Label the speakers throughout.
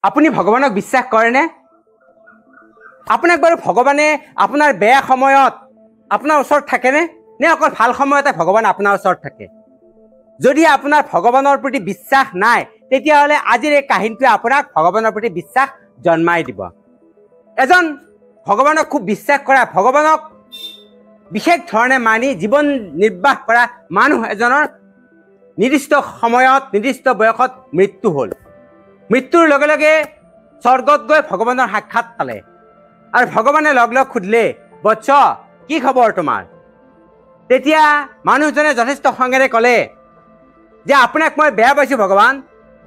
Speaker 1: আপুনি ভগৱানক বিশ্বাস কৰেনে? আপোনাক বাৰু ভগৱানে আপোনাৰ বেয়া সময়ত আপোনাৰ ওচৰত থাকেনে? নে অকল ভাল সময়তে ভগৱান আপোনাৰ ওচৰত থাকে? যদি আপোনাৰ ভগৱানৰ প্ৰতি বিশ্বাস নাই, তেতিয়াহ'লে আজিৰ এই কাহিনীটোৱে আপোনাক ভগৱানৰ প্ৰতি বিশ্বাস জন্মাই দিব। এজন ভগৱানক খুব বিশ্বাস কৰা, ভগৱানক বিশেষ ধৰণে মানি জীৱন নিৰ্বাহ কৰা মানুহ এজনৰ নিৰ্দিষ্ট সময়ত নিৰ্দিষ্ট বয়সত মৃত্যু হ'ল। মৃত্যুৰ লগে লগে স্বৰ্গত গৈ ভগৱানৰ সাক্ষাৎ পালে আৰু ভগৱানে লগ লগ সুধিলে, বৎস কি খবৰ তোমাৰ? তেতিয়া মানুহজনে যথেষ্ট খঙেৰে ক'লে যে আপোনাক মই বেয়া পাইছোঁ ভগৱান।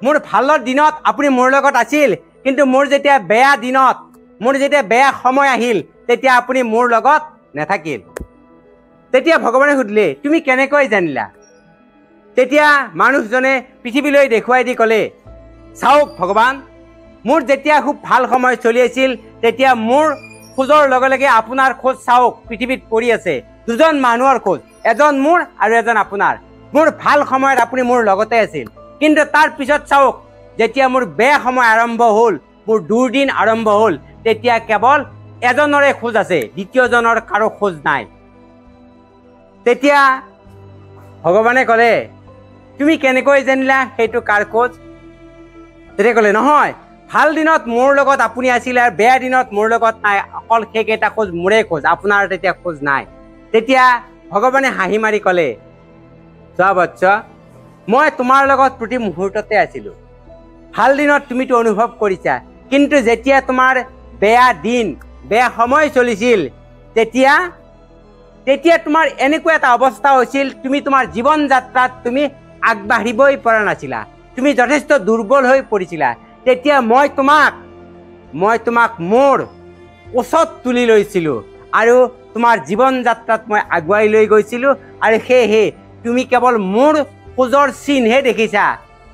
Speaker 1: মোৰ ভালৰ দিনত আপুনি মোৰ লগত আছিল, কিন্তু মোৰ যেতিয়া বেয়া দিনত, মোৰ যেতিয়া বেয়া সময় আহিল, তেতিয়া আপুনি মোৰ লগত নাথাকিল। তেতিয়া ভগৱানে সুধিলে, তুমি কেনেকৈ জানিলা? তেতিয়া মানুহজনে পৃথিৱীলৈ দেখুৱাই দি ক'লে, চাওক ভগৱান, মোৰ যেতিয়া খুব ভাল সময় চলি আছিল, তেতিয়া মোৰ খোজৰ লগে লগে আপোনাৰ খোজ চাওক পৃথিৱীত পৰি আছে। দুজন মানুহৰ খোজ, এজন মোৰ আৰু এজন আপোনাৰ। মোৰ ভাল সময়ত আপুনি মোৰ লগতে আছিল, কিন্তু তাৰ পিছত চাওক, যেতিয়া মোৰ বেয়া সময় আৰম্ভ হ'ল, মোৰ দুৰ্দিন আৰম্ভ হ'ল, তেতিয়া কেৱল এজনৰে খোজ আছে, দ্বিতীয়জনৰ কাৰো খোজ নাই। তেতিয়া ভগৱানে ক'লে, তুমি কেনেকৈ জানিলা সেইটো কাৰ খোজ? তেতিয়া ক'লে, নহয়, ভাল দিনত মোৰ লগত আপুনি আছিলে আৰু বেয়া দিনত মোৰ লগত নাই, অকল সেইকেইটা খোজ মোৰে খোজ, আপোনাৰ তেতিয়া খোজ নাই। তেতিয়া ভগৱানে হাঁহি মাৰি ক'লে, চোৱা বৎস, মই তোমাৰ লগত প্ৰতি মুহূৰ্ততে আছিলোঁ। ভাল দিনত তুমিতো অনুভৱ কৰিছা, কিন্তু যেতিয়া তোমাৰ বেয়া দিন, বেয়া সময় চলিছিল, তেতিয়া তোমাৰ এনেকুৱা এটা অৱস্থা হৈছিল, তুমি তোমাৰ জীৱন যাত্ৰাত তুমি আগবাঢ়িবই পৰা নাছিলা, তুমি যথেষ্ট দুৰ্বল হৈ পৰিছিলা। তেতিয়া মই তোমাক মোৰ ওচৰত তুলি লৈছিলোঁ আৰু তোমাৰ জীৱন যাত্ৰাত মই আগুৱাই লৈ গৈছিলোঁ, আৰু সেয়েহে তুমি কেৱল মোৰ খোজৰ চিনহে দেখিছা,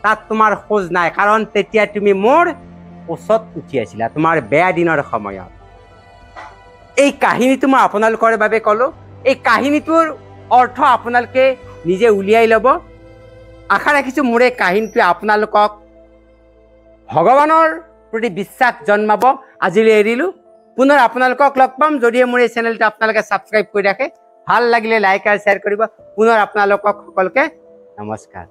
Speaker 1: তাত তোমাৰ খোজ নাই, কাৰণ তেতিয়া তুমি মোৰ ওচৰত উঠি আছিলা তোমাৰ বেয়া দিনৰ সময়ত। এই কাহিনীটো মই আপোনালোকৰ বাবে ক'লোঁ। এই কাহিনীটোৰ অৰ্থ আপোনালোকে নিজে উলিয়াই ল'ব। আশা ৰাখিছোঁ মোৰ এই কাহিনীটোৱে আপোনালোকক ভগৱানৰ প্ৰতি বিশ্বাস জন্মাব। আজিলৈ এৰিলোঁ, পুনৰ আপোনালোকক লগ পাম যদিহে মোৰ এই চেনেলটো আপোনালোকে ছাবস্ক্ৰাইব কৰি ৰাখে। ভাল লাগিলে লাইক আৰু শ্বেয়াৰ কৰিব। পুনৰ আপোনালোকক সকলোকে নমস্কাৰ।